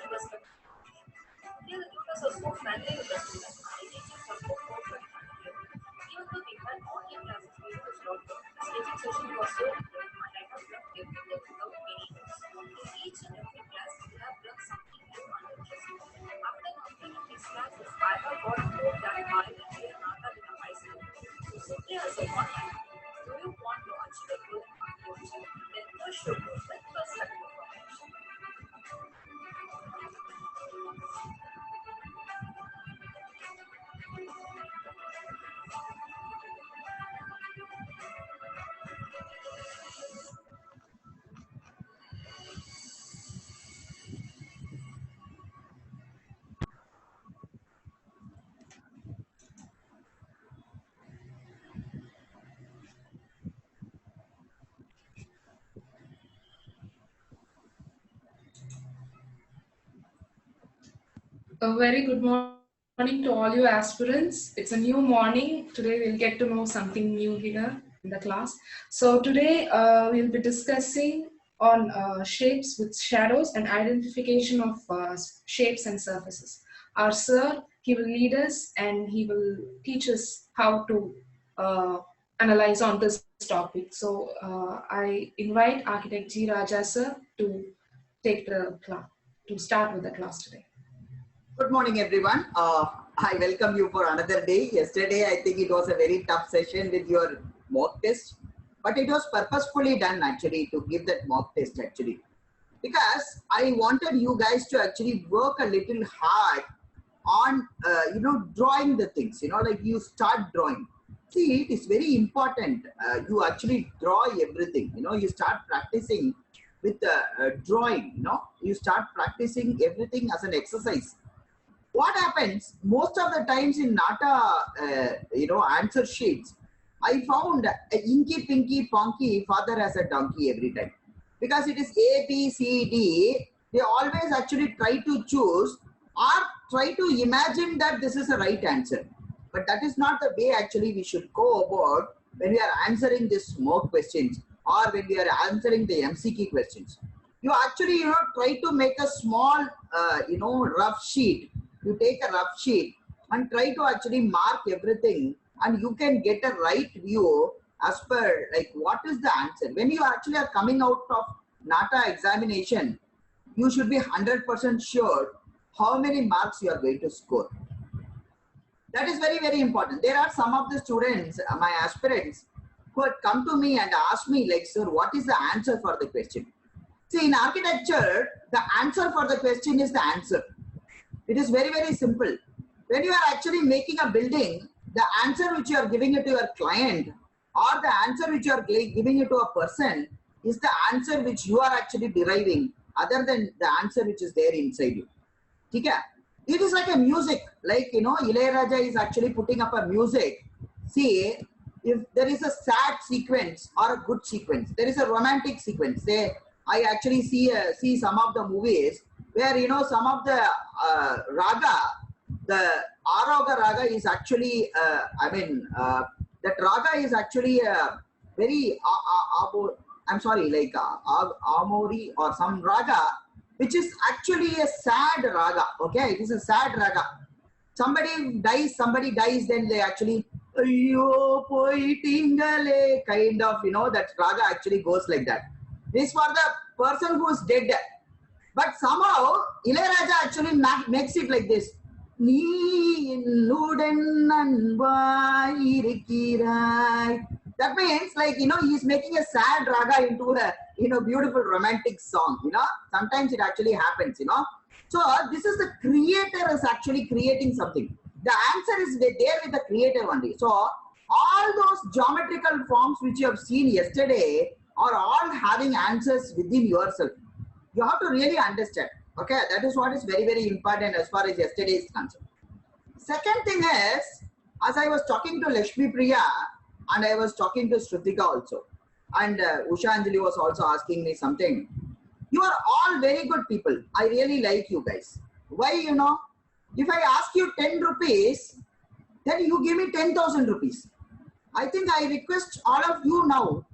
perspective. Here the tutors are so friendly with the students. The teachers are so perfect and clear. Even though we had online classes during this lockdown, the staging session was so good and I have learned everything without any notes. In each and every class, we have learned something new and interesting. After completing these classes, I have got more than my Nata in a high school. So simply as a one line, do you want to achieve a goal in your future? Then push your goal with perspective formation. A very good morning to all you aspirants. It's a new morning. Today we'll get to know something new here in the class. So today we'll be discussing on shapes with shadows and identification of shapes and surfaces. Our sir, he will lead us and he will teach us how to analyze on this topic. So I invite Architect G. Raja sir to take the class, to start with the class today. Good morning, everyone. I welcome you for another day. Yesterday, I think it was a very tough session with your mock test, but it was purposefully done actually to give that mock test actually, because I wanted you guys to actually work a little hard on, drawing the things, like you start drawing. See, it is very important. You actually draw everything, you start practicing with drawing, you start practicing everything as an exercise. What happens most of the times in Nata, answer sheets, I found a inky, pinky, ponky, father has a donkey every time. Because it is A, B, C, D, they always actually try to choose or try to imagine that this is the right answer. But that is not the way actually we should go about when we are answering these mock questions or when we are answering the MCQ questions. You actually, try to make a small, rough sheet. You take a rough sheet and try to actually mark everything, and you can get a right view as per like what is the answer. When you actually are coming out of NATA examination, you should be 100% sure how many marks you are going to score. That is very, very important. There are some of the students, my aspirants, who had come to me and asked me like, sir, what is the answer for the question? See, in architecture, the answer for the question is the answer. It is very, very simple. When you are actually making a building, the answer which you are giving it to your client or the answer which you are giving it to a person is the answer which you are actually deriving other than the answer which is there inside you. Okay? It is like a music, like, Ilayaraja is actually putting up a music. See, if there is a sad sequence or a good sequence, there is a romantic sequence. Say, I actually see some of the movies where, some of the raga, the Aroga raga is actually, that raga is actually very, I'm sorry, like Amori or some raga, which is actually a sad raga, okay? It is a sad raga. Somebody dies, then they actually, kind of, that raga actually goes like that. This for the person who is dead. But somehow, Ilayaraja actually makes it like this. That means, like, he's making a sad raga into a, beautiful romantic song, Sometimes it actually happens, So, this is the creator is actually creating something. The answer is there with the creator only. So, all those geometrical forms which you have seen yesterday are all having answers within yourself. You have to really understand. Okay, that is what is very, very important as far as yesterday is concerned. Second thing is, as I was talking to Lakshmi Priya and I was talking to Shrutika also, and Usha Anjali was also asking me something. You are all very good people. I really like you guys. Why, if I ask you 10 rupees, then you give me 10,000 rupees. I think I request all of you now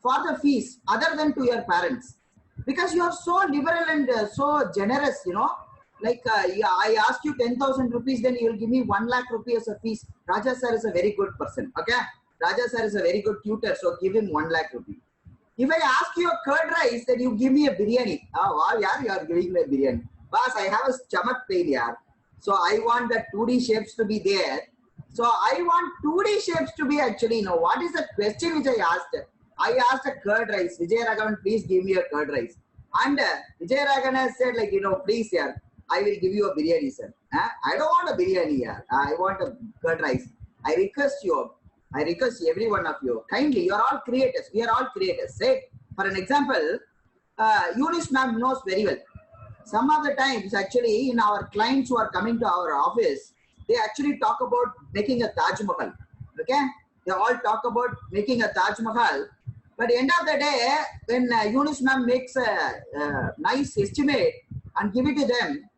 for the fees other than to your parents. Because you are so liberal and so generous, Like, yeah, I ask you 10,000 rupees, then you will give me 1 lakh rupees as a fees. Raja sir is a very good person. Okay. Raja sir is a very good tutor. So give him 1 lakh rupees. If I ask you a curd rice, then you give me a biryani. Oh, wow, yeah, you are giving me a biryani. Boss, I have a stomach pain, yeah. So I want the 2D shapes to be there. So I want 2D shapes to be actually, what is the question which I asked? I asked a curd rice. Vijay Raghavan, please give me a curd rice. And Vijay Raghavan has said, like, please, yeah, I will give you a biryani, sir. I don't want a biryani, yeah. I want a curd rice. I request you. I request every one of you, kindly, you are all creators. We are all creators. Say, for an example, Eunice ma'am knows very well. Some of the times, actually, in our clients who are coming to our office, they actually talk about making a Taj Mahal. Okay? They all talk about making a Taj Mahal. But at the end of the day, when Eunice ma'am makes a nice estimate and give it to them,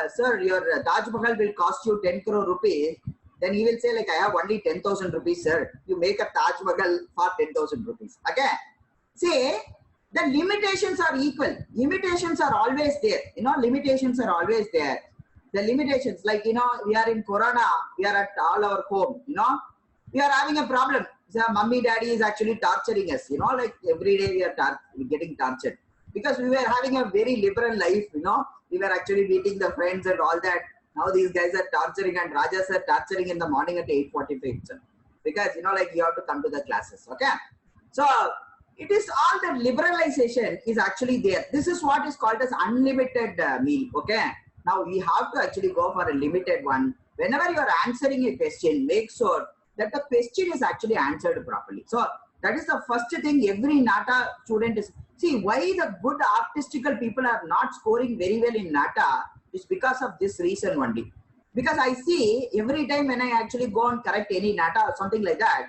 sir, your Taj Mahal will cost you 10 crore rupees. Then he will say, like, I have only 10,000 rupees, sir. You make a Taj Mahal for 10,000 rupees. Okay? See, the limitations are equal. Limitations are always there. Limitations are always there. The limitations, like, we are in Corona, we are at all our home, we are having a problem. So, mummy, daddy is actually torturing us, like every day we are getting tortured. Because we were having a very liberal life, we were actually meeting the friends and all that. Now these guys are torturing, and Rajas are torturing in the morning at 8:45. Because, like, you have to come to the classes. Okay. So, it is all the liberalization is actually there. This is what is called as unlimited meal. Okay. Now we have to actually go for a limited one. Whenever you are answering a question, make sure that the question is actually answered properly. So that is the first thing every NATA student is. See, why the good artistical people are not scoring very well in NATA is because of this reason only. Because I see every time when I actually go and correct any NATA or something like that,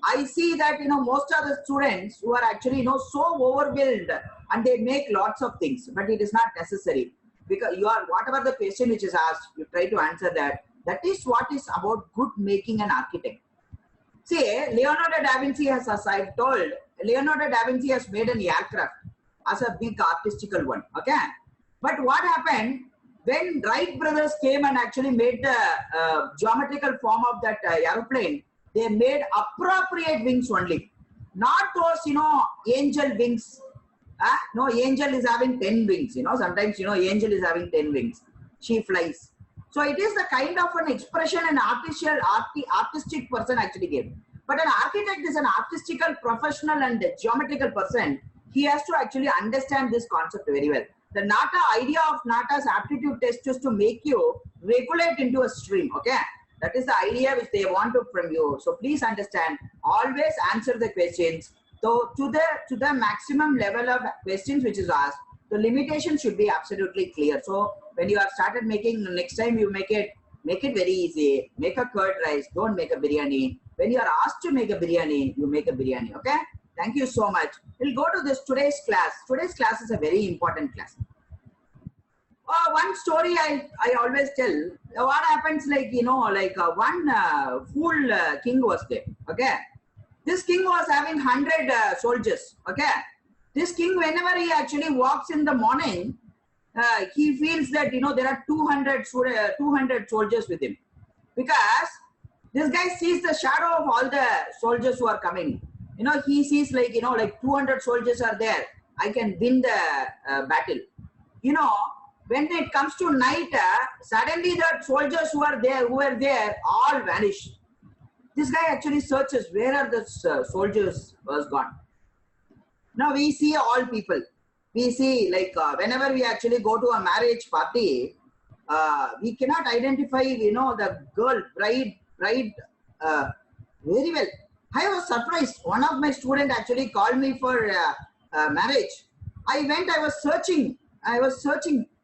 I see that, most of the students who are actually, so overwhelmed and they make lots of things, but it is not necessary. Because whatever the question which is asked, you try to answer that. That is what is about good making an architect. See, Leonardo da Vinci has, as I've told, Leonardo da Vinci has made an aircraft as a big artistical one. Okay. But what happened when Wright brothers came and actually made the geometrical form of that aeroplane? They made appropriate wings only, not those, angel wings. No, angel is having 10 wings. Sometimes, angel is having 10 wings. She flies. So it is the kind of an expression an artistic person actually gave. But an architect is an artistical, professional and geometrical person. He has to actually understand this concept very well. The NATA idea of NATA's aptitude test is to make you regulate into a stream. Okay. That is the idea which they want from you. So please understand, always answer the questions. So to the maximum level of questions which is asked, the limitation should be absolutely clear. So when you have started making, next time you make it very easy. Make a curd rice, don't make a biryani. When you are asked to make a biryani, you make a biryani. Okay? Thank you so much. We'll go to today's class. Today's class is a very important class. One story I always tell. What happens, like, one fool king was there. Okay? This king was having 100 soldiers. Okay? This king, whenever he actually walks in the morning, he feels that, there are 200 soldiers with him. Because this guy sees the shadow of all the soldiers who are coming. He sees like 200 soldiers are there. I can win the battle. When it comes to night, suddenly the soldiers who were there, all vanish. This guy actually searches, where are the soldiers was gone. Now we see all people. We see, like, whenever we actually go to a marriage party, we cannot identify, the bride very well. I was surprised. One of my students actually called me for marriage. I went, I was searching.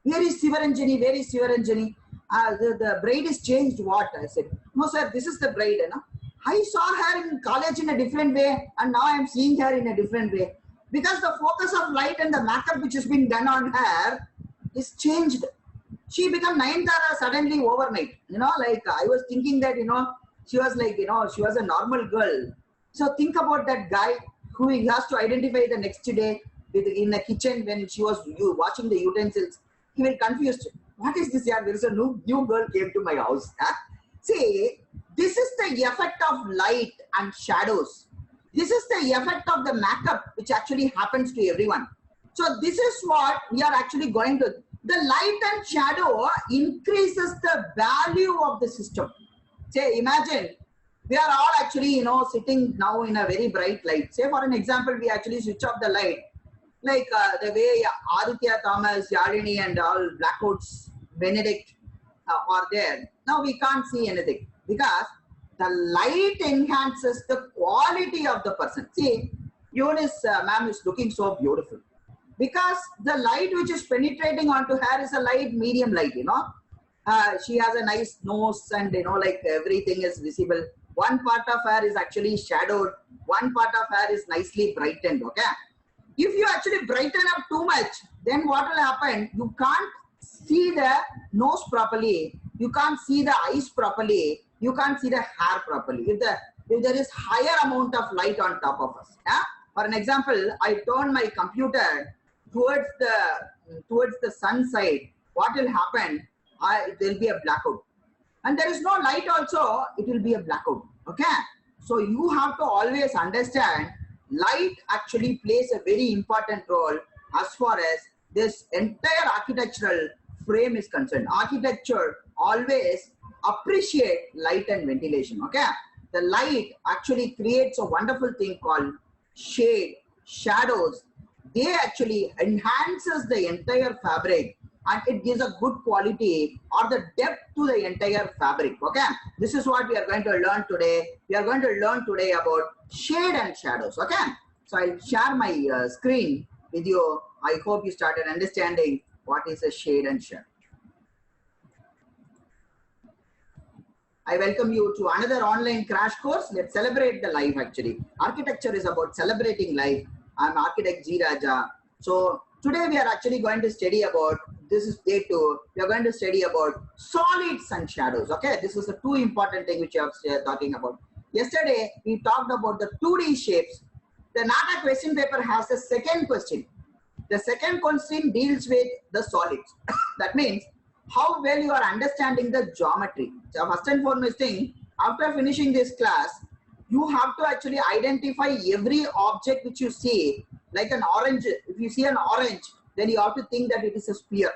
Where is Sivaranjani? Where is Sivaranjani? The bride is changed. What? I said, no, sir, this is the bride. I saw her in college in a different way, and now I am seeing her in a different way. Because the focus of light and the makeup which has been done on her is changed. She became Nayanthara suddenly overnight. I was thinking that, she was like, she was a normal girl. So think about that guy who he has to identify the next day in the kitchen when she was washing the utensils. He will confused. what is this? Yeah, there is a new girl came to my house. Huh? See, this is the effect of light and shadows. This is the effect of the makeup which actually happens to everyone. So this is what we are actually going to. The light and shadow increases the value of the system. Say, imagine we are all actually, sitting now in a very bright light. Say, for an example, we actually switch off the light. Like the way Aditya, Thomas, Yalini and all Blackouts, Benedict are there. Now we can't see anything because the light enhances the quality of the person. See, Eunice ma'am is looking so beautiful because the light which is penetrating onto her is a light, medium light, she has a nice nose and, like everything is visible. One part of her is actually shadowed. One part of her is nicely brightened, okay? If you actually brighten up too much, then what will happen? You can't see the nose properly. You can't see the eyes properly. You can't see the hair properly. If there is higher amount of light on top of us. Yeah? For an example, I turn my computer towards the sun side. What will happen? There will be a blackout. And there is no light also, it will be a blackout. Okay? So you have to always understand light actually plays a very important role as far as this entire architectural frame is concerned. Architecture always appreciate light and ventilation. Okay? The light actually creates a wonderful thing called shade, shadows. They actually enhances the entire fabric and it gives a good quality or the depth to the entire fabric. Okay, this is what we are going to learn today. We are going to learn today about shade and shadows. Okay, so I'll share my screen with you. I hope you started understanding what is a shade and shadow. I welcome you to another online crash course. Let's celebrate the life actually. Architecture is about celebrating life. I'm architect G. Raja. So today we are actually going to study about, this is day 2, we are going to study about solids and shadows. Okay, this is the two important thing which I was talking about. Yesterday we talked about the 2D shapes. The NATA question paper has the second question. The second question deals with the solids. That means how well you are understanding the geometry. So first and foremost thing, after finishing this class, you have to actually identify every object which you see, like an orange. If you see an orange, then you have to think that it is a sphere.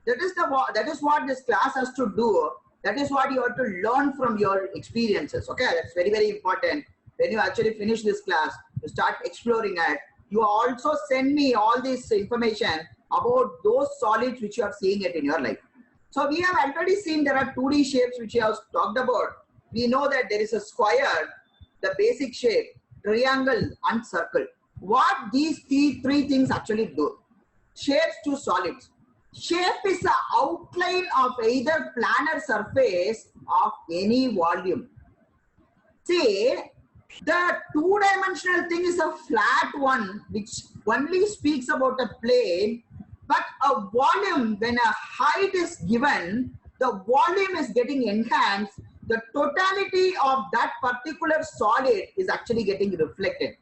That is what this class has to do. That is what you have to learn from your experiences. Okay, that's very, very important. When you actually finish this class, you start exploring it. You also send me all this information about those solids which you are seeing it in your life. So we have already seen there are 2D shapes which we have talked about. We know that there is a square, the basic shape, triangle and circle. What these three things actually do? Shapes to solids. Shape is the outline of either planar surface of any volume. See, the two-dimensional thing is a flat one which only speaks about a plane, but a volume, when a height is given, the volume is getting enhanced. The totality of that particular solid is actually getting reflected.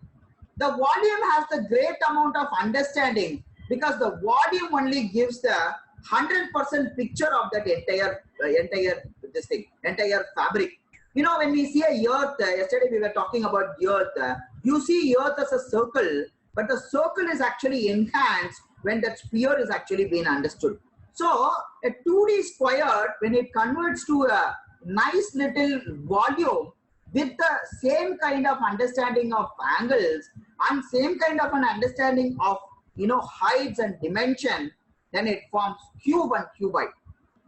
The volume has the great amount of understanding because the volume only gives the 100% picture of that entire fabric. You know, when we see a earth, yesterday we were talking about the earth, you see earth as a circle, but the circle is actually enhanced when that sphere is actually being understood. So a 2D square, when it converts to a nice little volume with the same kind of understanding of angles and same kind of an understanding of, heights and dimension, then it forms cube and cuboid.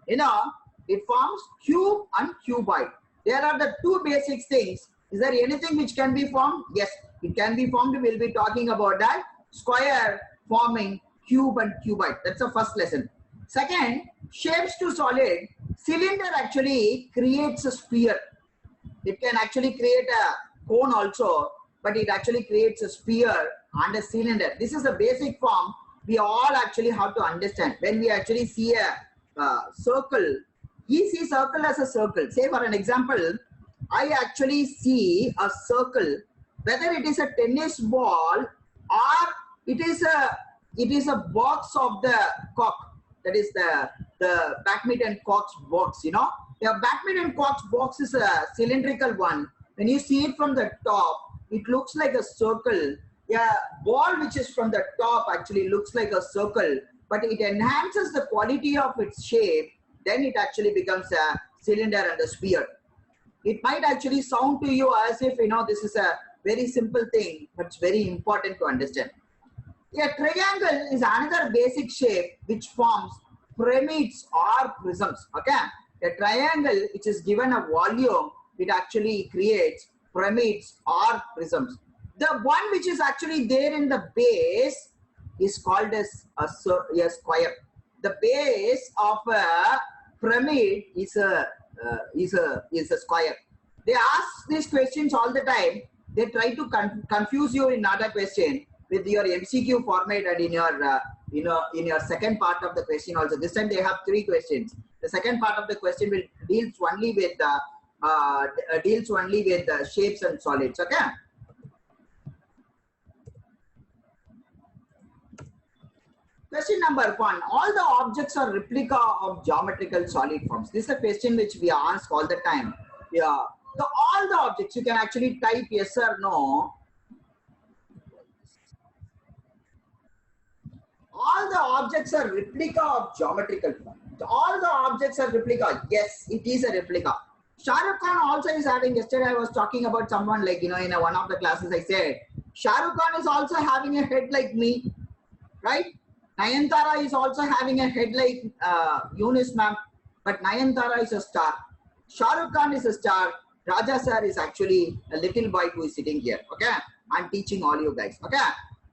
It forms cube and cuboid. There are the two basic things. Is there anything which can be formed? Yes, it can be formed. We'll be talking about that. Square forming cube and cuboid. That's the first lesson. Second, shapes to solid. Cylinder actually creates a sphere. It can actually create a cone also, but it actually creates a sphere and a cylinder. This is the basic form we all actually have to understand. When we actually see a circle, we see circle as a circle. Say for an example, I actually see a circle, whether it is a tennis ball or it is a box of the cock. That is the the badminton corks box, you know. The badminton corks box is a cylindrical one. When you see it from the top, it looks like a circle. Yeah, ball which is from the top actually looks like a circle, but it enhances the quality of its shape. Then it actually becomes a cylinder and a sphere. It might actually sound to you as if, you know, this is a very simple thing, but it's very important to understand. A triangle is another basic shape which forms pyramids or prisms. Okay, a triangle which is given a volume, it actually creates pyramids or prisms. The one which is actually there in the base is called as a square. The base of a pyramid is a square. They ask these questions all the time. They try to confuse you in another question with your MCQ format and in your second part of the question also. This time they have 3 questions. The second part of the question will deals only with shapes and solids. Okay. Question number 1. All the objects are replica of geometrical solid forms. This is a question which we ask all the time. Yeah. So all the objects, you can actually type yes or no. All the objects are replica of geometrical form. All the objects are replica. Yes, it is a replica. Shah Rukh Khan also is having, yesterday I was talking about someone like, you know, in one of the classes I said, Shah Rukh Khan is also having a head like me, right? Nayanthara is also having a head like Eunice ma'am, but Nayanthara is a star. Shah Rukh Khan is a star. Raja sir is actually a little boy who is sitting here. Okay, I'm teaching all you guys. Okay,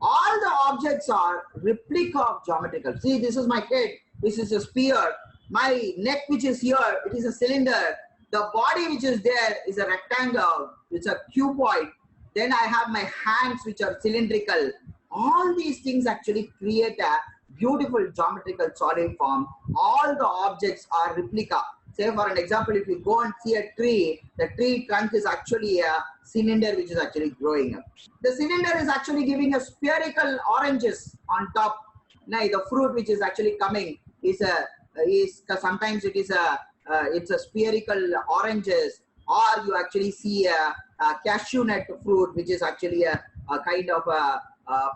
all the objects are replica of geometrical. See, this is my head. This is a sphere. My neck, which is here, it is a cylinder. The body which is there is a rectangle. It's a cuboid. Then I have my hands which are cylindrical. All these things actually create a beautiful geometrical solid form. All the objects are replica. Say for an example, if you go and see a tree, the tree trunk is actually a cylinder which is actually growing up. The cylinder is actually giving a spherical oranges on top. Now the fruit which is actually coming is sometimes it is it's a spherical oranges, or you actually see a cashew nut fruit which is actually a kind of a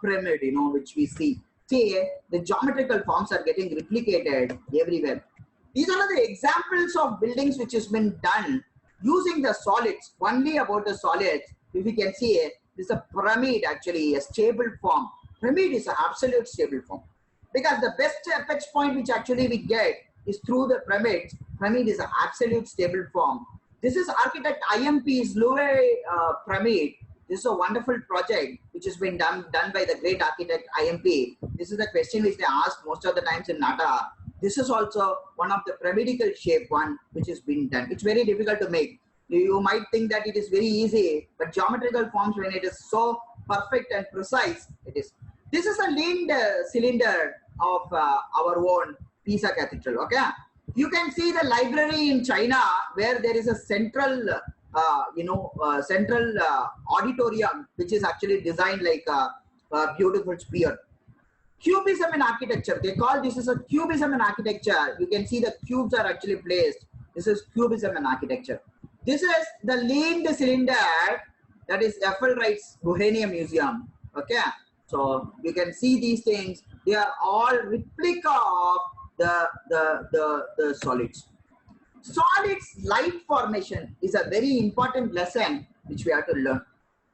pyramid, you know, which we see. See, the geometrical forms are getting replicated everywhere. These are the examples of buildings which has been done using the solids. Only about the solids, if you can see it, this is a pyramid actually, a stable form. Pyramid is an absolute stable form. Because the best apex point which actually we get is through the pyramids. Pyramid is an absolute stable form. This is architect IMP's Louvre pyramid. This is a wonderful project which has been done by the great architect IMP. This is the question which they ask most of the times in NATA. This is also one of the pyramidical shape one which has been done. It's very difficult to make. You might think that it is very easy, but geometrical forms, when it is so perfect and precise, it is. This is a leaned cylinder of our own Pisa Cathedral. Okay, you can see the library in China where there is a central, auditorium which is actually designed like a beautiful sphere. Cubism in architecture, they call this is a cubism in architecture. You can see the cubes are actually placed. This is cubism in architecture. This is the leaned cylinder that is Ephelwright's Bohemian Museum. Okay, so you can see these things. They are all replica of the solids. Solids light formation is a very important lesson which we have to learn.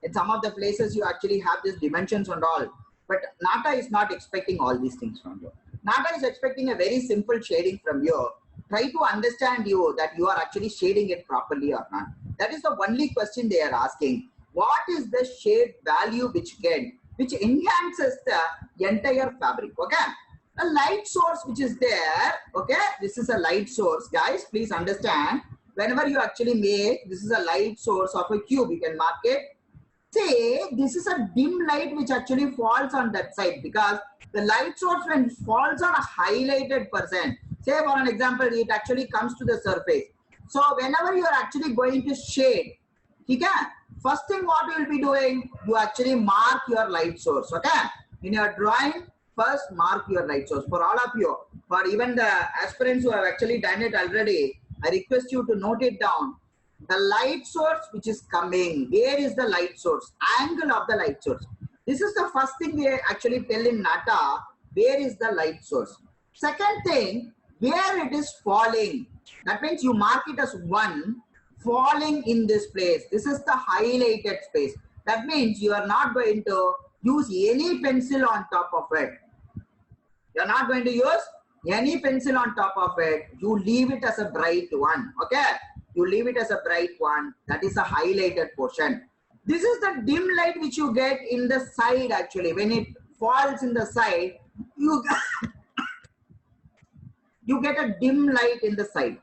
In some of the places you actually have these dimensions and all. But NATA is not expecting all these things from you. NATA is expecting a very simple shading from you. Try to understand you that you are actually shading it properly or not. That is the only question they are asking. What is the shade value which enhances the entire fabric? Okay. A light source which is there. Okay. This is a light source. Guys, please understand. Whenever you actually make, this is a light source of a cube. You can mark it. Say this is a dim light which actually falls on that side, because the light source when falls on a highlighted person, say for an example, it actually comes to the surface. So whenever you are actually going to shade, okay, first thing what you will be doing, you actually mark your light source. Okay, in your drawing, first mark your light source. For all of you, for even the aspirants who have actually done it already, I request you to note it down. The light source which is coming, where is the light source? Angle of the light source. This is the first thing we actually tell in NATA, where is the light source? Second thing, where it is falling. That means you mark it as 1, falling in this place. This is the highlighted space. That means you are not going to use any pencil on top of it. You are not going to use any pencil on top of it. You leave it as a bright one. Okay? You leave it as a bright one. That is a highlighted portion. This is the dim light which you get in the side actually. When it falls in the side, you get a dim light in the side.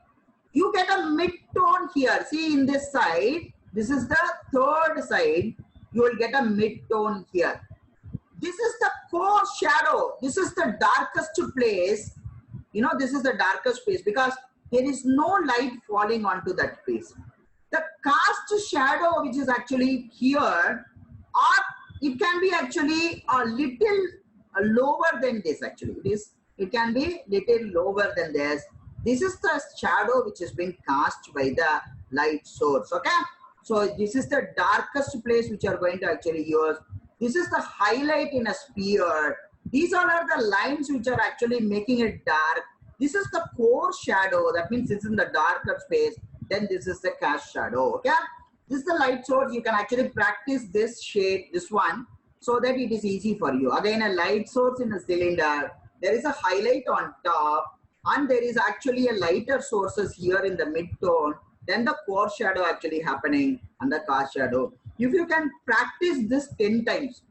You get a mid-tone here. See in this side, this is the third side. You will get a mid-tone here. This is the core shadow. This is the darkest place. You know, this is the darkest place because there is no light falling onto that place. The cast shadow which is actually here, or it can be actually a little lower than this actually. It can be little lower than this. This is the shadow which has been cast by the light source. Okay. So this is the darkest place which you are going to actually use. This is the highlight in a sphere. These all are the lines which are actually making it dark. This is the core shadow. That means it's in the darker space. Then this is the cast shadow. Okay. This is the light source. You can actually practice this shade, this one, so that it is easy for you. Again, a light source in a cylinder. There is a highlight on top, and there is actually a lighter sources here in the mid-tone. Then the core shadow actually happening and the cast shadow. If you can practice this 10 times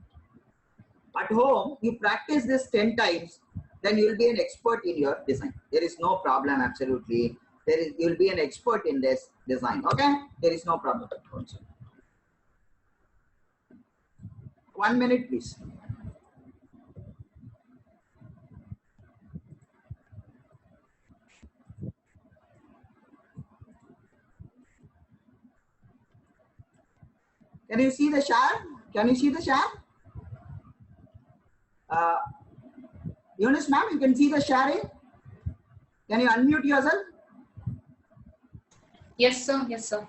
at home, you practice this 10 times, then you will be an expert in your design. There is no problem, absolutely. You will be an expert in this design. Okay, there is no problem. 1 minute, please. Can you see the share? Can you see the share? Eunice ma'am, you can see the sharing? Can you unmute yourself? Yes, sir. Yes, sir.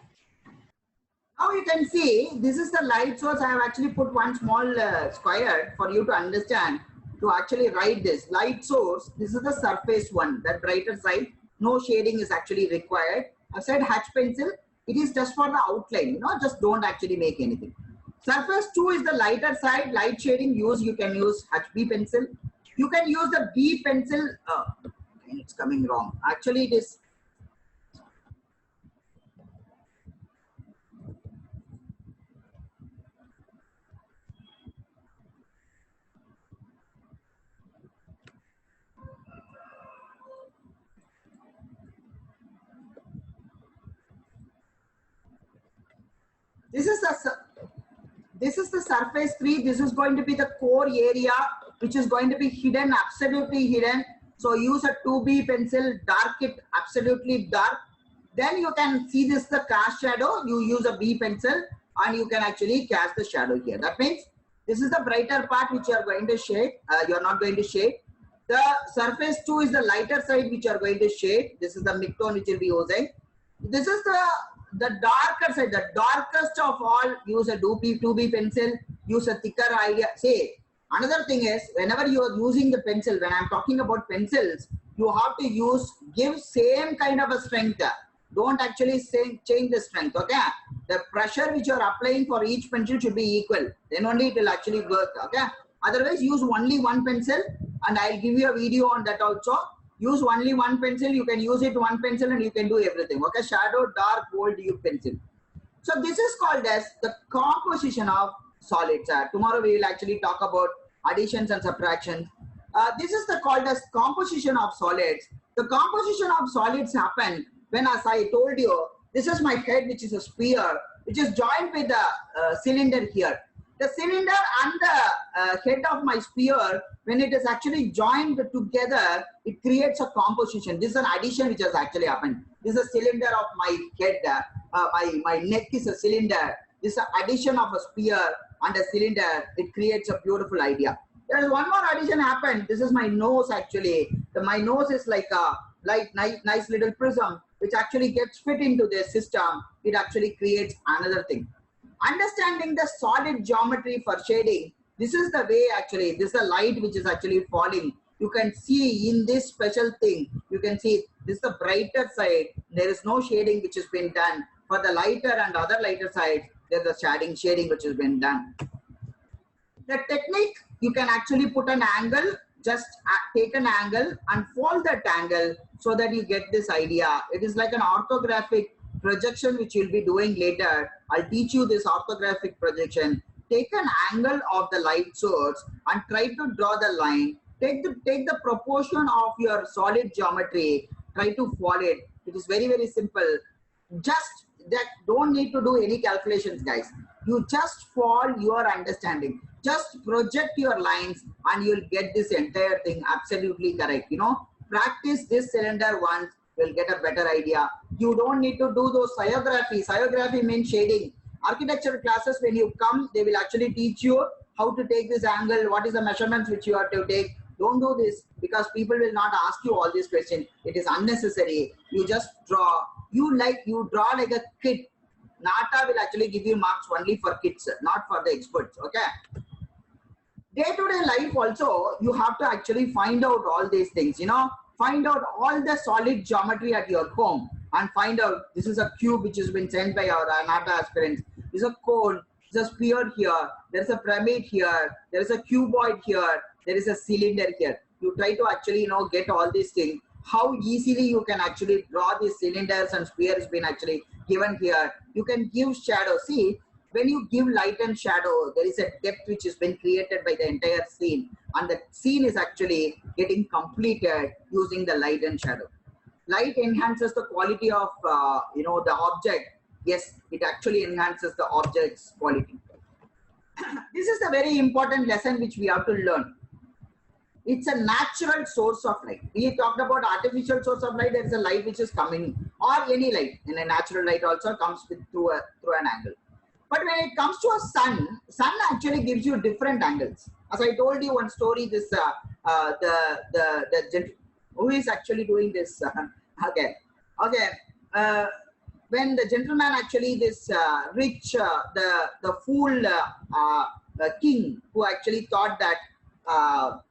Now you can see, this is the light source. I have actually put one small square for you to understand, to actually write this. Light source, this is the surface one, that brighter side. No shading is actually required. I said hatch pencil. It is just for the outline, you know, just don't actually make anything. Surface 2 is the lighter side, light shading you can use HB pencil. You can use the B pencil. It's coming wrong. Actually, it is. This is the surface 3. This is going to be the core area, which is going to be hidden, absolutely hidden. So use a 2B pencil, dark it absolutely dark. Then you can see this, the cast shadow. You use a B pencil and you can actually cast the shadow here. That means this is the brighter part which you are going to shade. You are not going to shade. The surface 2 is the lighter side which you are going to shade. This is the mid-tone which you will be using. This is the darker side, the darkest of all. Use a 2B pencil, use a thicker idea. Say, another thing is, whenever you are using the pencil, when I am talking about pencils, you have to give same kind of a strength. Don't actually change the strength, okay? The pressure which you are applying for each pencil should be equal. Then only it will actually work, okay? Otherwise, use only one pencil, and I'll give you a video on that also. Use only one pencil, you can use it one pencil and you can do everything. Okay, shadow, dark, bold, use pencil. So this is called as the composition of solids. Tomorrow we will actually talk about additions and subtractions. This is called as composition of solids. The composition of solids happen when, as I told you, this is my head, which is a sphere, which is joined with the cylinder here. The cylinder and the head of my sphere, when it is actually joined together, it creates a composition. This is an addition which has actually happened. This is a cylinder of my head. My neck is a cylinder. This is an addition of a sphere and a cylinder. It creates a beautiful idea. There is one more addition happened. This is my nose actually. My nose is like a nice little prism which actually gets fit into the system. It actually creates another thing. Understanding the solid geometry for shading. This is the way actually, this is the light which is actually falling. You can see in this special thing, you can see this is the brighter side. There is no shading which has been done. For the lighter and other lighter sides, there's a shading which has been done. The technique, you can actually put an angle, just take an angle and fold that angle so that you get this idea. It is like an orthographic projection which you'll be doing later. I'll teach you this orthographic projection. Take an angle of the light source and try to draw the line. Take the proportion of your solid geometry, try to follow it. It is very, very simple. Just that, don't need to do any calculations, guys. You just follow your understanding. Just project your lines and you'll get this entire thing absolutely correct. You know, practice this cylinder once, you'll get a better idea. You don't need to do those sciography. Sciography means shading. Architecture classes, when you come, they will actually teach you how to take this angle, what is the measurements which you have to take. Don't do this because people will not ask you all these questions. It is unnecessary. You just draw. You draw like a kid. NATA will actually give you marks only for kids, not for the experts. Okay. Day-to-day life also, you have to actually find out all these things. You know, find out all the solid geometry at your home and find out this is a cube which has been sent by our NATA aspirants. This is a cone. There's a sphere here. There's a pyramid here. There is a cuboid here. There is a cylinder here. You try to actually, you know, get all these things. How easily you can actually draw these cylinders and spheres been actually given here. You can give shadow. See, when you give light and shadow, there is a depth which has been created by the entire scene. And the scene is actually getting completed using the light and shadow. Light enhances the quality of, you know, the object. Yes, it actually enhances the object's quality. This is a very important lesson which we have to learn. It's a natural source of light. We talked about artificial source of light. There is a light which is coming, or any light, and a natural light also comes through an angle. But when it comes to a sun actually gives you different angles. As I told you one story, this the who is actually doing this? When the gentleman actually this rich the fool king who actually thought that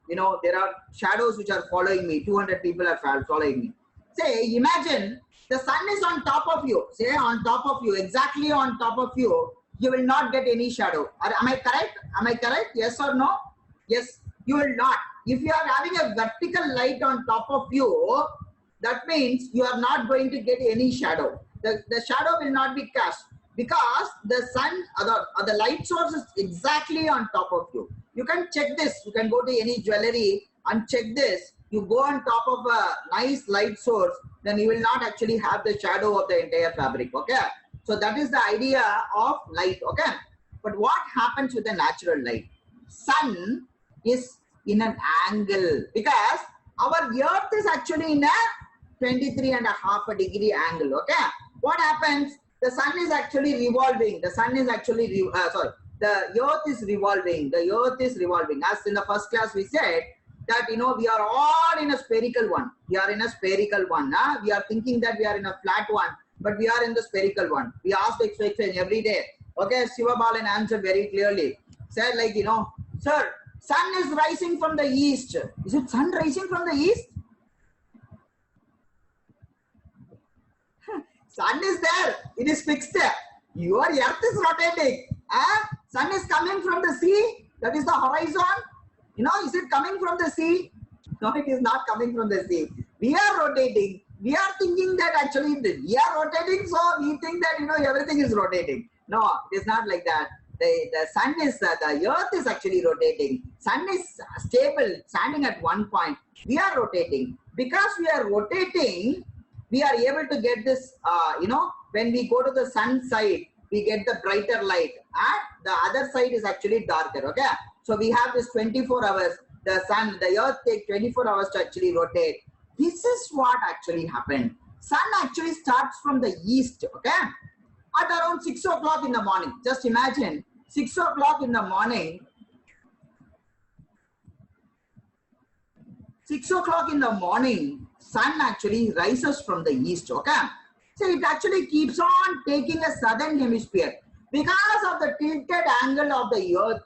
you know, there are shadows which are following me. 200 people are following me. Say, imagine the sun is on top of you. Say on top of you, exactly on top of you. You will not get any shadow. Am I correct? Am I correct? Yes or no? Yes, you will not. If you are having a vertical light on top of you, that means you are not going to get any shadow. The shadow will not be cast because the sun or the light source is exactly on top of you. You can check this. You can go to any jewelry and check this. You go on top of a nice light source, then you will not actually have the shadow of the entire fabric. Okay. So that is the idea of light. Okay. But what happens with the natural light? Sun is in an angle because our earth is actually in a 23.5 degree angle. Okay. What happens? The sun is actually revolving. The sun is actually, the earth is revolving. The earth is revolving. As in the first class we said that, you know, we are all in a spherical one. We are in a spherical one. We are thinking that we are in a flat one, but we are in the spherical one. We ask the question every day. Okay, Siva Balan answered very clearly. Said like, you know, sir, sun is rising from the east. Is it sun rising from the east? Sun is there. It is fixed there. Your earth is rotating. Sun is coming from the sea. That is the horizon. You know, is it coming from the sea? No, it is not coming from the sea. We are rotating. We are thinking that actually we are rotating, so we think that, you know, everything is rotating. No, it is not like that. The sun is, the earth is actually rotating. Sun is stable, standing at one point. We are rotating. Because we are rotating, we are able to get this, you know, when we go to the sun side, we get the brighter light, and the other side is actually darker. Okay. So we have this 24 hours. The sun, the earth takes 24 hours to actually rotate. This is what actually happened. Sun actually starts from the east. Okay. At around 6 o'clock in the morning. Just imagine 6 o'clock in the morning. 6 o'clock in the morning, sun actually rises from the east, okay? So it actually keeps on taking a southern hemisphere. Because of the tilted angle of the earth,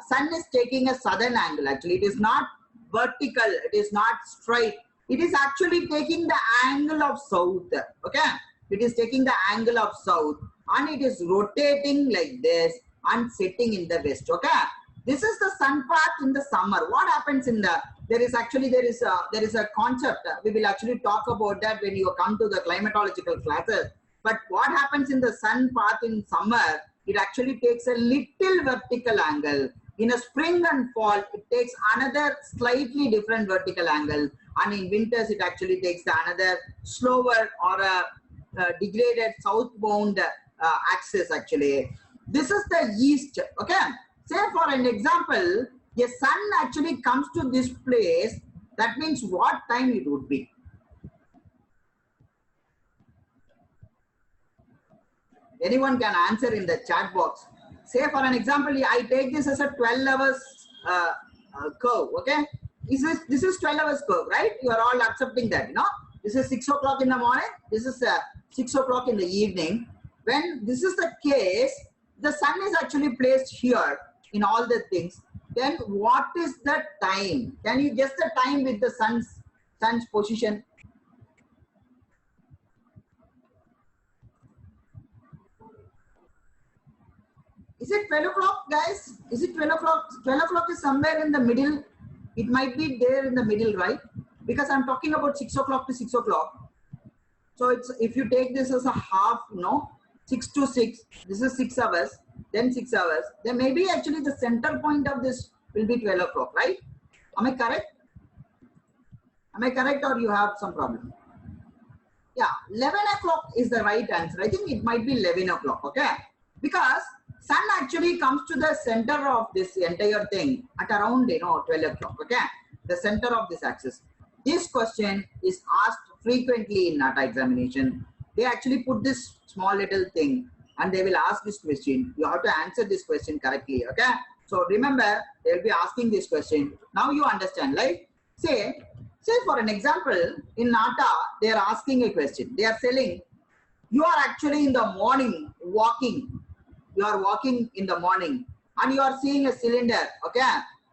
sun is taking a southern angle actually. It is not vertical, it is not straight. It is actually taking the angle of south, okay? It is taking the angle of south and it is rotating like this and setting in the west, okay? This is the sun path in the summer. What happens in the, there is a concept, we will actually talk about that when you come to the climatological classes. But what happens in the sun path in summer, it actually takes a little vertical angle. In a spring and fall, it takes another slightly different vertical angle. And in winters, it actually takes another slower or a degraded southbound axis actually. This is the east, okay? Say for an example, a sun actually comes to this place, that means what time it would be? Anyone can answer in the chat box. Say for an example, I take this as a 12 hours curve, okay? This is 12 hours curve, right? You are all accepting that, you know? This is 6 o'clock in the morning, this is 6 o'clock in the evening. When this is the case, the sun is actually placed here in all the things. Then what is the time? Can you guess the time with the sun's position? Is it 12 o'clock, guys? Is it 12 o'clock? 12 o'clock is somewhere in the middle. It might be there in the middle, right? Because I'm talking about 6 o'clock to 6 o'clock. So it's, if you take this as a half, no, 6 to 6, this is 6 hours, then 6 hours, then maybe actually the center point of this will be 12 o'clock, right? Am I correct? Am I correct or you have some problem? Yeah, 11 o'clock is the right answer. I think it might be 11 o'clock, okay? Because sun actually comes to the center of this entire thing at around, 12 o'clock, okay? The center of this axis. This question is asked frequently in NATA examination. They actually put this small little thing and they will ask this question. You have to answer this question correctly, okay? So remember, they will be asking this question. Now you understand, right? Say for an example, in NATA, they are asking a question. They are telling, you are actually in the morning walking. You are walking in the morning and you are seeing a cylinder, okay?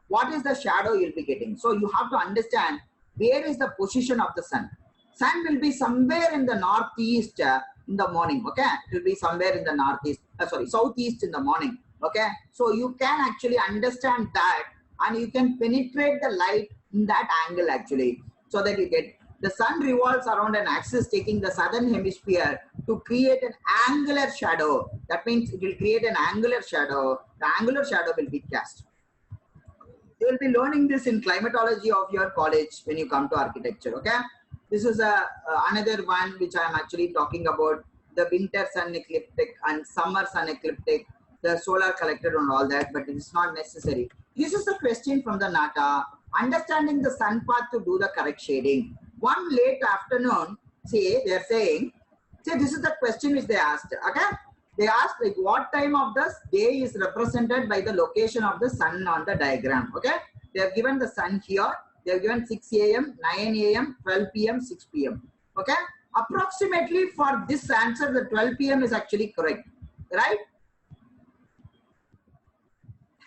What is the shadow you'll be getting? So you have to understand where is the position of the sun. Sun will be somewhere in the northeast in the morning, okay? It will be somewhere in the northeast, southeast in the morning, okay? So you can actually understand that and you can penetrate the light in that angle actually, so that you get, the sun revolves around an axis taking the southern hemisphere to create an angular shadow. That means it will create an angular shadow. The angular shadow will be cast. You will be learning this in climatology of your college when you come to architecture, okay? This is another one which I am actually talking about, the winter sun ecliptic and summer sun ecliptic, the solar collector and all that, but it is not necessary. This is the question from the NATA, understanding the sun path to do the correct shading. One late afternoon, say they are saying, this is the question which they asked, okay? They asked like what time of the day is represented by the location of the sun on the diagram, okay? They have given the sun here. They have given 6 a.m., 9 a.m., 12 p.m., 6 p.m. Okay? Approximately for this answer, the 12 p.m. is actually correct, right?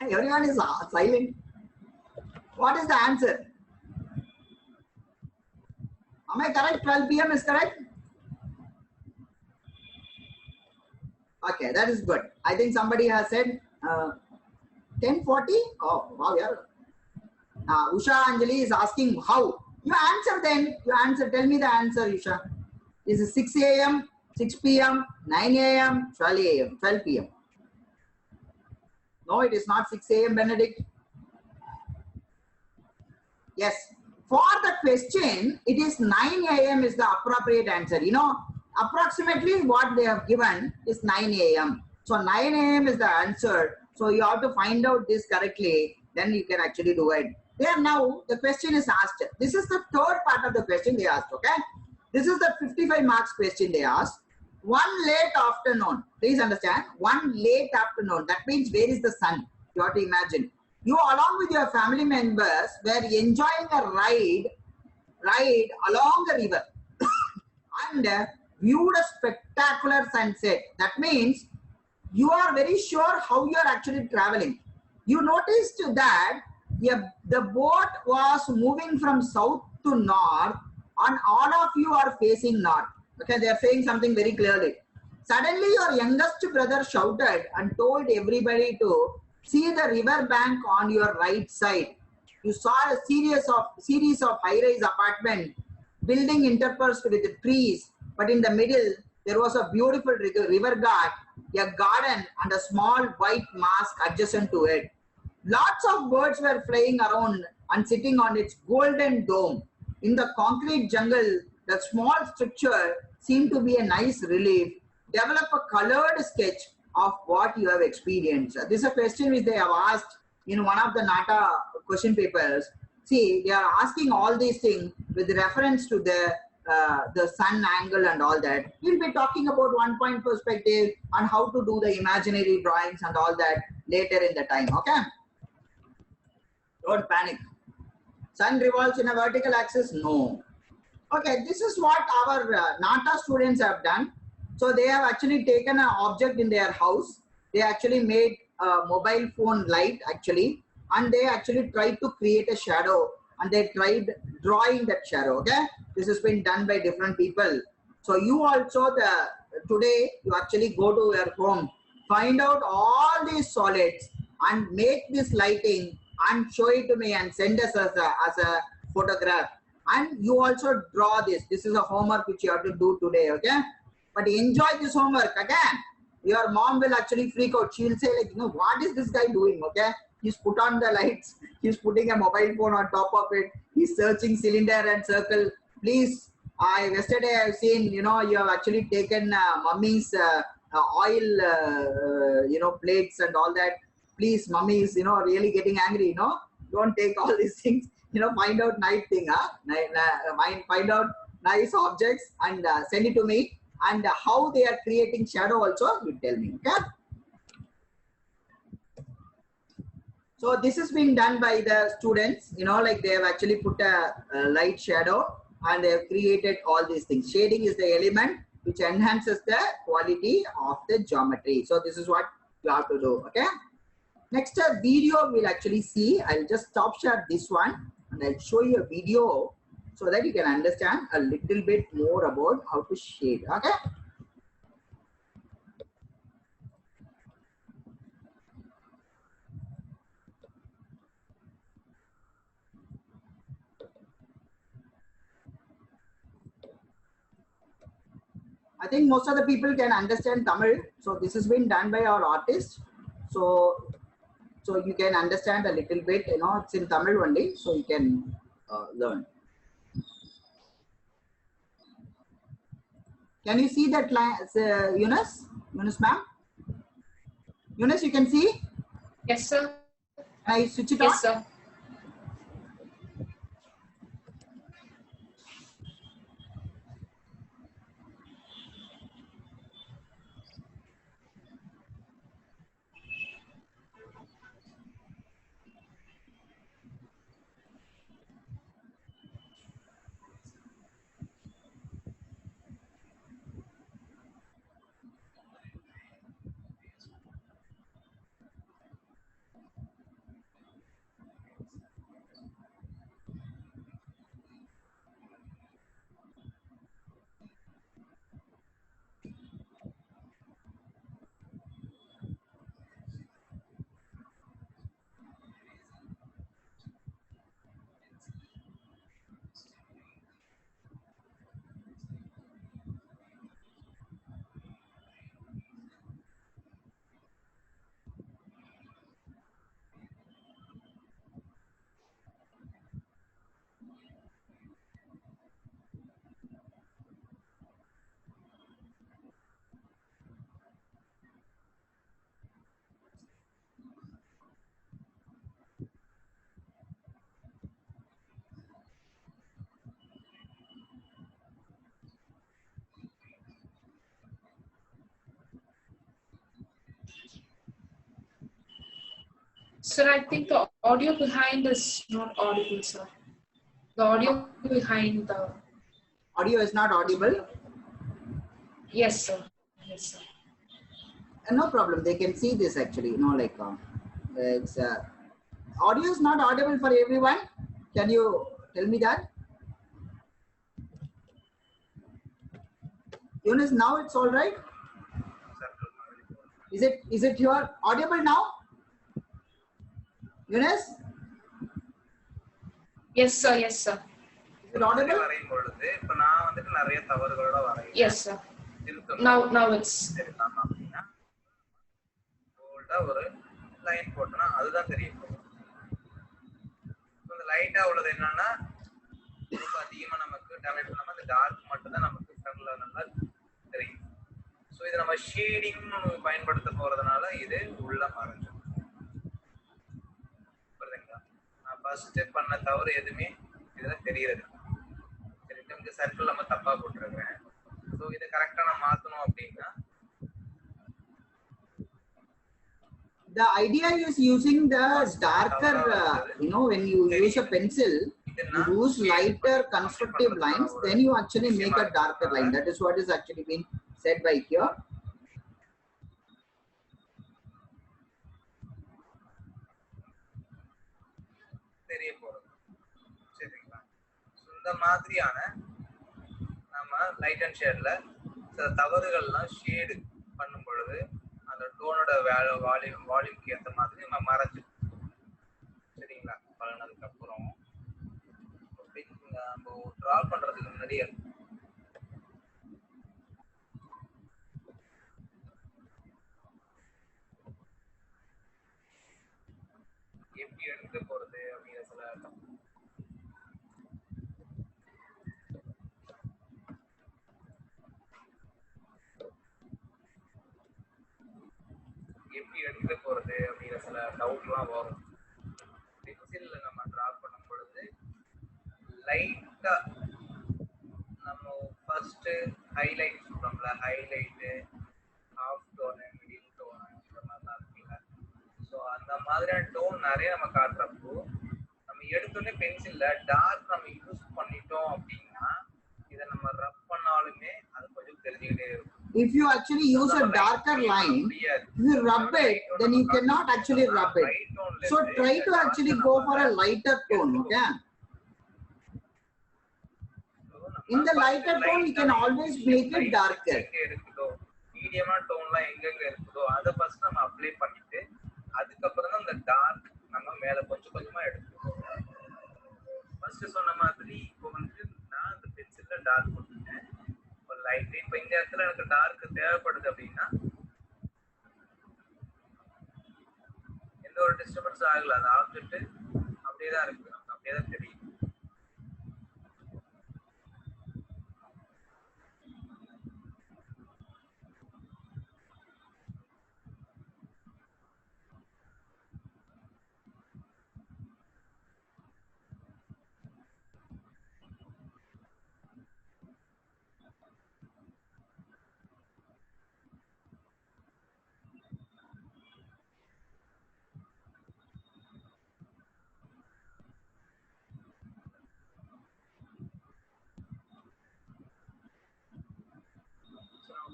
Everyone is silent. What is the answer? Am I correct? 12 p.m. is correct? Okay, that is good. I think somebody has said 10:40. Oh, wow, yeah. Usha Anjali is asking how. You answer then. You answer. Tell me the answer, Usha. Is it 6 a.m., 6 p.m., 9 a.m., 12 a.m., 12 p.m.? No, it is not 6 a.m., Benedict. Yes. For the question, it is 9 a.m. is the appropriate answer. You know, approximately what they have given is 9 a.m. So 9 a.m. is the answer. So you have to find out this correctly. Then you can actually do it. There now, the question is asked. This is the third part of the question they asked, okay? This is the 55 marks question they asked. One late afternoon, please understand, one late afternoon, that means where is the sun? You have to imagine. You along with your family members were enjoying a ride ride along the river and viewed a spectacular sunset. That means you are very sure how you are actually traveling. You noticed that the boat was moving from south to north and all of you are facing north. Okay, they are saying something very clearly. Suddenly your youngest brother shouted and told everybody to see the river bank on your right side. You saw a series of high-rise apartment building interspersed with trees, but in the middle there was a beautiful river guard, a garden and a small white mosque adjacent to it. Lots of birds were flying around and sitting on its golden dome. In the concrete jungle, the small structure seemed to be a nice relief. Develop a colored sketch of what you have experienced. This is a question which they have asked in one of the NATA question papers. See, they are asking all these things with reference to the sun angle and all that. We'll be talking about one-point perspective and how to do the imaginary drawings and all that later in the time. Okay? Don't panic. Sun revolves in a vertical axis? No. Okay, this is what our NATA students have done. So they have actually taken an object in their house. They actually made a mobile phone light actually, and they actually tried to create a shadow and they tried drawing that shadow. Okay, this has been done by different people. So you also today you actually go to your home, find out all these solids and make this lighting and show it to me and send us as a photograph. And you also draw this. This is a homework which you have to do today. Okay, but enjoy this homework. Again, your mom will actually freak out. She will say like, what is this guy doing? Okay, he's put on the lights, he's putting a mobile phone on top of it, he's searching cylinder and circle. Please, yesterday I've seen, you have actually taken mummy's oil, plates and all that. Please, mummy is, really getting angry, don't take all these things, find out nice thing, find out nice objects and send it to me. And how they are creating shadow also, you tell me. Okay. So this has been done by the students. Like they have actually put a light shadow and they have created all these things. Shading is the element which enhances the quality of the geometry. So this is what you have to do. Okay. Next video we'll actually see. I'll just stop share this one and I'll show you a video so that you can understand a little bit more about how to shade. Okay. I think most of the people can understand Tamil. So this has been done by our artist. So you can understand a little bit, it's in Tamil only. So you can learn. Can you see that Eunice? Eunice ma'am? Eunice, you can see? Yes, sir. Can I switch it on? Yes, sir. Sir, I think the audio behind is not audible, sir. The audio behind the... Audio is not audible? Yes, sir. Yes, sir. No problem. They can see this actually. Like it's audio is not audible for everyone. Can you tell me that? Eunice, now it's all right. Is it your audible now? Eunice? Yes, sir. Yes, sir. Is it audible? Yes, sir. Now it's... ஒரு line போட்டனா அதுதான் தெரியும். இந்த லைட்டா உள்ளது என்னன்னா ரொம்ப அதிகமா நமக்கு டேமேஜ் பண்ணாம அந்த டார்க் மட்டும் தான் நமக்கு ஃப்ரண்ட்ல நல்லா தெரியும். ஸோ இதை நம்ம ஷேடிங் பயன்படுத்த போறதுனால இது உள்ள மறைஞ்சிடும். புரியுதுங்களா? நான் ஃபர்ஸ்ட் பண்ண தவறு எதுவுமே இதுல தெரியறது. சரி, நமக்கு சர்க்கிள் நம்ம தப்பா போட்டுருக்கேன். ஸோ இதை கரெக்டா நான் மாத்தணும் அப்படின்னா the idea is using the darker, when you use a pencil, you use lighter constructive lines, then you actually make a darker line. That is what is actually being said by here. இந்த மாதிரியான நம்ம light and ஷேட்ல சில தவறுகள்லாம் shade பண்ணும் பொழுது அந்த டோனோட வால்யூம்க்கு ஏற்ற மாதிரி நம்ம மறைஞ்சிடும். சரிங்களா? பழனதுக்கு அப்புறம் நம்ம டிரா பண்றதுக்கு முன்னாடி எப்படி எடுத்து போறது அப்படிங்கிற சில எடுத்து போறது அப்படிங்கிற சில டவுட்லாம் வரும். பென்சில்ல நம்ம டிரா பண்ணும் பொழுது லைட்டா நம்ம ஃபர்ஸ்ட் ஹைலைட் சொல்றோம்ல, highlight, half tone, middle tone, இந்த மாதிரிலாம் இருக்குல்ல. ஸோ அந்த மாதிரியான டோன் நிறைய நம்ம காட்டுறப்போ நம்ம எடுத்தோடனே பென்சில்ல டார்க் நம்ம யூஸ் பண்ணிட்டோம் அப்படின்னா இதை நம்ம ரப் பண்ணாலுமே அது கொஞ்சம் தெரிஞ்சுக்கிட்டே இருக்கும். If you actually use a darker line, if you rub it, then you cannot actually rub it. So try to actually go for a lighter tone, okay? In the lighter tone, you can always make it darker. மீடியமான டோன்லாம் எங்கெங்க இருக்குதோ அதை first நம்ம apply பண்ணிட்டு அதுக்கப்புறம் தான் அந்த dark நம்ம மேல கொஞ்சம் கொஞ்சமா எடுத்துக்கணும். ஃபர்ஸ்ட் சொன்ன மாதிரி இப்போ வந்து நான் அந்த பென்சில்ல டார்க் போட்டுட்டேன். லைட் இப்போ இந்த இடத்துல எனக்கு டார்க் தேவைப்படுது அப்படின்னா எந்த ஒரு டிஸ்டர்பன்ஸ் ஆகல, அந்த ஆப்ஜெக்ட் அப்படியே தான் இருக்கு, நமக்கு அப்படியே தான் தெரியும்.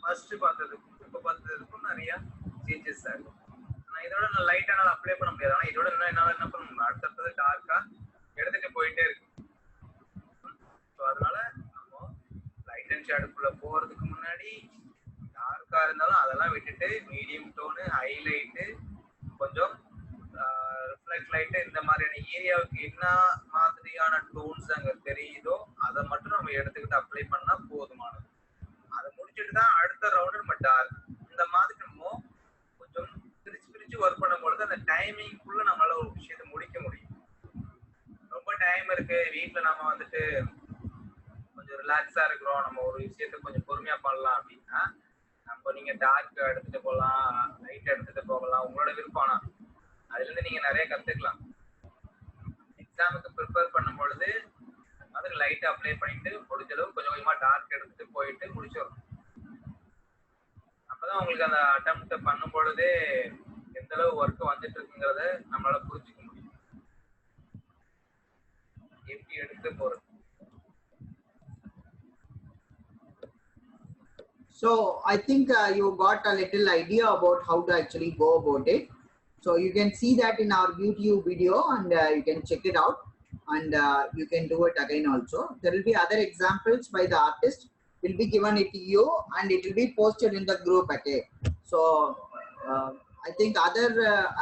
ஃபர்ஸ்ட் பார்த்ததுக்கும் இப்போ பார்த்ததுக்கும் நிறைய சேஞ்சஸ் ஆகும். ஆனால் இதோட நான் லைட்டாக அப்ளை பண்ண முடியாது. ஆனால் இதோட என்ன பண்ணணும், அடுத்தது டார்க்கா எடுத்துட்டு போயிட்டே இருக்கு. ஸோ அதனால நம்ம லைட் அண்ட் ஷேடுக்குள்ள போறதுக்கு முன்னாடி டார்க்கா இருந்தாலும் அதெல்லாம் விட்டுட்டு மீடியம் டோனு, ஹைலைட்டு, கொஞ்சம் ரிஃப்ளெக்ட் லைட்டு, இந்த மாதிரியான ஏரியாவுக்கு என்ன மாதிரியான டோன்ஸ் அங்கே தெரியுதோ அதை மட்டும் நம்ம எடுத்துக்கிட்டு அப்ளை பண்ணா போதுமானது. அதை முடிச்சுட்டு தான் அடுத்த ரவுண்டு நம்ம டார்க் இந்த மாதிரி நம்ம கொஞ்சம் பிரிச்சு ஒர்க் பண்ணும்பொழுது அந்த டைமிங்குள்ள நம்மளால ஒரு விஷயத்தை முடிக்க முடியும். ரொம்ப டைம் இருக்கு, வீட்டில் நம்ம வந்துட்டு கொஞ்சம் ரிலாக்ஸா இருக்கிறோம், நம்ம ஒரு விஷயத்த கொஞ்சம் பொறுமையா பண்ணலாம் அப்படின்னா நம்ம நீங்க டார்க் எடுத்துட்டு போகலாம், லைட் எடுத்துட்டு போகலாம், உங்களோட விருப்பம். அதுல இருந்து நீங்க நிறைய கத்துக்கலாம். எக்ஸாமுக்கு ப்ரிப்பேர் பண்ணும் பொழுது அதுக்கு லைட் அப்ளை பண்ணிட்டு முடிஞ்ச அளவு கொஞ்சம் கொஞ்சமா டார்க் எடுத்துட்டு போயிட்டு முடிச்சிடும். அப்பதான் உங்களுக்கு அந்த அட்டெம்ப்ட் பண்ணும் பொழுதே எந்த அளவு ஒர்க் வந்துட்டு இருக்குங்கிறத நம்மளால புரிஞ்சுக்க முடியும். எப்படி எடுத்து போறது. So I think you got a little idea about how to actually go about it. So you can see that in our YouTube video, and you can check it out, and you can do it again also. There will be other examples by the artist will be given it to you, and it will be posted in the group. Okay. So I think other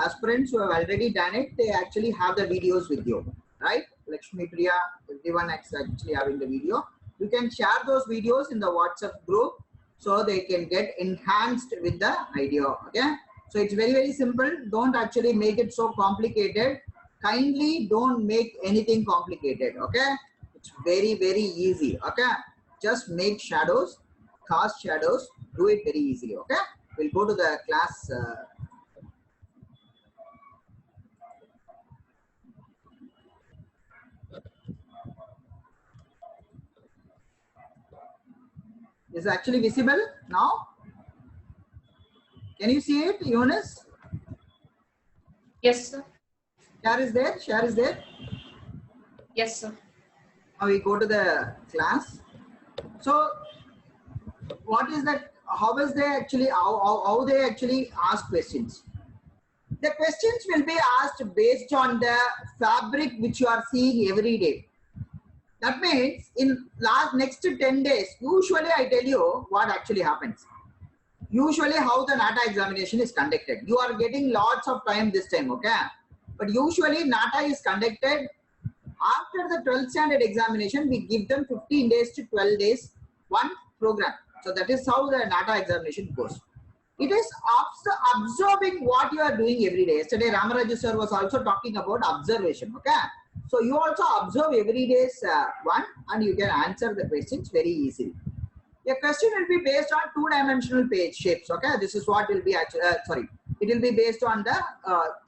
aspirants who have already done it, they actually have the videos with you, right? Lakshmi Priya, everyone is actually having the video. You can share those videos in the WhatsApp group so they can get enhanced with the idea. Okay. So it's very, very simple. Don't actually make it so complicated. Kindly don't make anything complicated. Okay. It's very, very easy. Okay. Just make shadows, cast shadows, do it very easily. Okay. We'll go to the class. Is it actually visible now? Can you see it, Eunice? Yes, sir. Share is there. Share is there. Yes, sir. Now we go to the class. So what is that? How is they actually, how they actually ask questions? The questions will be asked based on the fabric which you are seeing every day. That means in next 10 days, usually I tell you what actually happens. Usually how the NATA examination is conducted. You are getting lots of time this time, okay? But usually NATA is conducted after the 12th standard examination. We give them 15 days to 12 days, one program. So that is how the NATA examination goes. It is observing what you are doing every day. Yesterday Ramaraju sir was also talking about observation, okay? So you also observe every day's one, and you can answer the questions very easily. A question will be based on two-dimensional page shapes. Okay, this is what will be actually. It will be based on the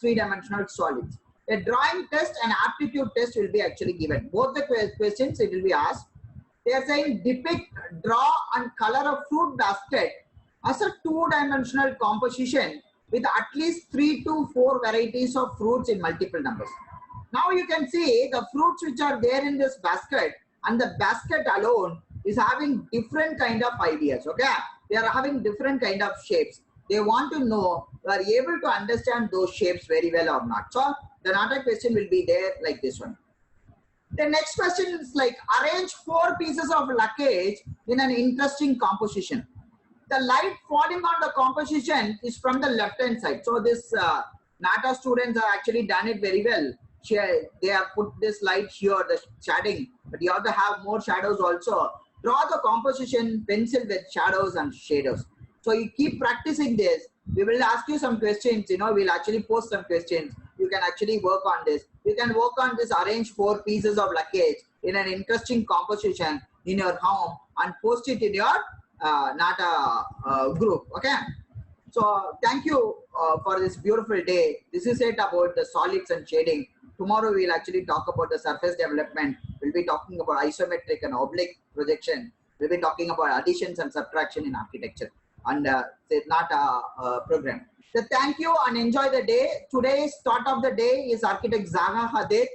three-dimensional solids. A drawing test and aptitude test will be actually given. Both the questions it will be asked. They are saying depict, draw, and color a fruit basket as a two-dimensional composition with at least 3 to 4 varieties of fruits in multiple numbers. Now you can see the fruits which are there in this basket, and the basket alone is having different kind of ideas. Okay, they are having different kind of shapes. They want to know you are able to understand those shapes very well or not. So the NATA question will be there like this one. The next question is like arrange 4 pieces of luggage in an interesting composition. The light falling on the composition is from the left hand side. So this NATA students have actually done it very well. They have put this light here, the shading, but you have to have more shadows also. Draw the composition pencil with shadows and shadows. So you keep practicing this. We will ask you some questions, we'll actually post some questions. You can actually work on this. You can work on this, arrange 4 pieces of luggage in an interesting composition in your home and post it in your NATA group. Okay. So thank you for this beautiful day. This is it about the solids and shading. Tomorrow we'll actually talk about the surface development. We'll be talking about isometric and oblique projection. We'll be talking about additions and subtraction in architecture and the NATA program. So thank you and enjoy the day. Today's thought of the day is architect Zaga Hadid.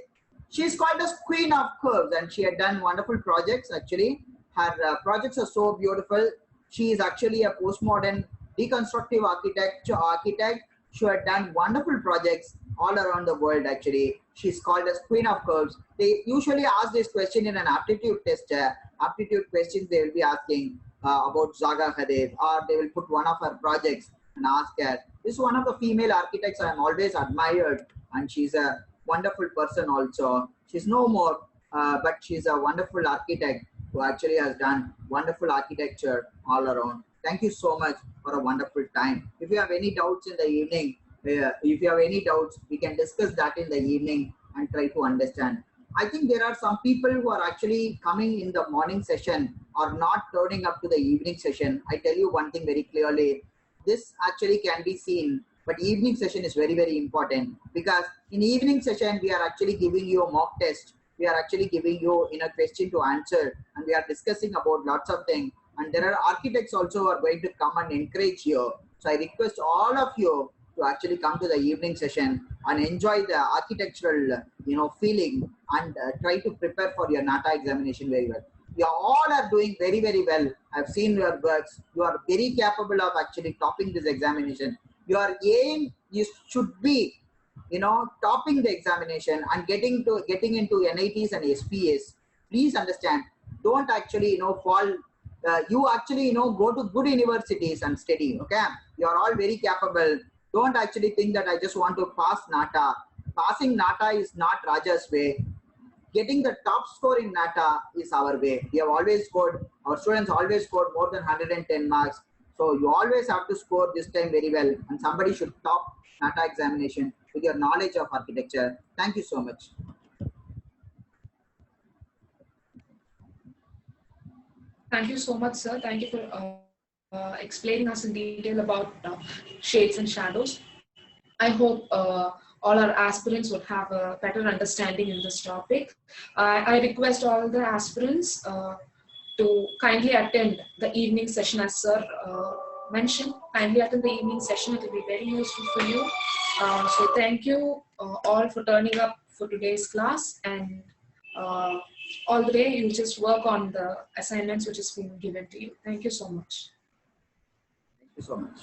She's called as Queen of Curves, and she had done wonderful projects actually. Her projects are so beautiful. She is actually a postmodern deconstructive architect. She had done wonderful projects all around the world actually. She's called as Queen of Curves. They usually ask this question in an aptitude test. Aptitude questions they will be asking about Zaga Hadid, or they will put one of her projects and ask her. This is one of the female architects I am always admired, and she's a wonderful person also. She's no more, but she's a wonderful architect who actually has done wonderful architecture all around. Thank you so much for a wonderful time. If you have any doubts in the evening, we can discuss that in the evening and try to understand. I think there are some people who are actually coming in the morning session or not turning up to the evening session. I tell you one thing very clearly. This actually can be seen, but evening session is very, very important, because in evening session, we are actually giving you a mock test. We are actually giving you a question to answer, and we are discussing about lots of things. And there are architects also who are going to come and encourage you. So I request all of you to actually come to the evening session and enjoy the architectural, feeling and try to prepare for your NATA examination very well. You all are doing very, very well. I've seen your works. You are very capable of actually topping this examination. Your aim should be, topping the examination and getting into NITs and SPAs. Please understand. Don't actually, fall. You actually, go to good universities and study. Okay, you are all very capable. Don't actually think that I just want to pass NATA. Passing NATA is not Raja's way. Getting the top score in NATA is our way. We have always scored, our students always scored more than 110 marks. So you always have to score this time very well, and somebody should top NATA examination with your knowledge of architecture. Thank you so much. Thank you so much, sir. Thank you for explaining us in detail about shades and shadows. I hope all our aspirants would have a better understanding in this topic. I request all the aspirants to kindly attend the evening session as sir mentioned. Kindly attend the evening session. It will be very useful for you. So thank you all for turning up for today's class, and all the day you just work on the assignments which is being given to you. Thank you so much. Thank you so much.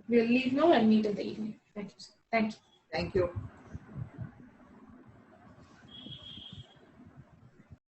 We'll leave now and meet in the evening. Thank you. Thank you. Thank you.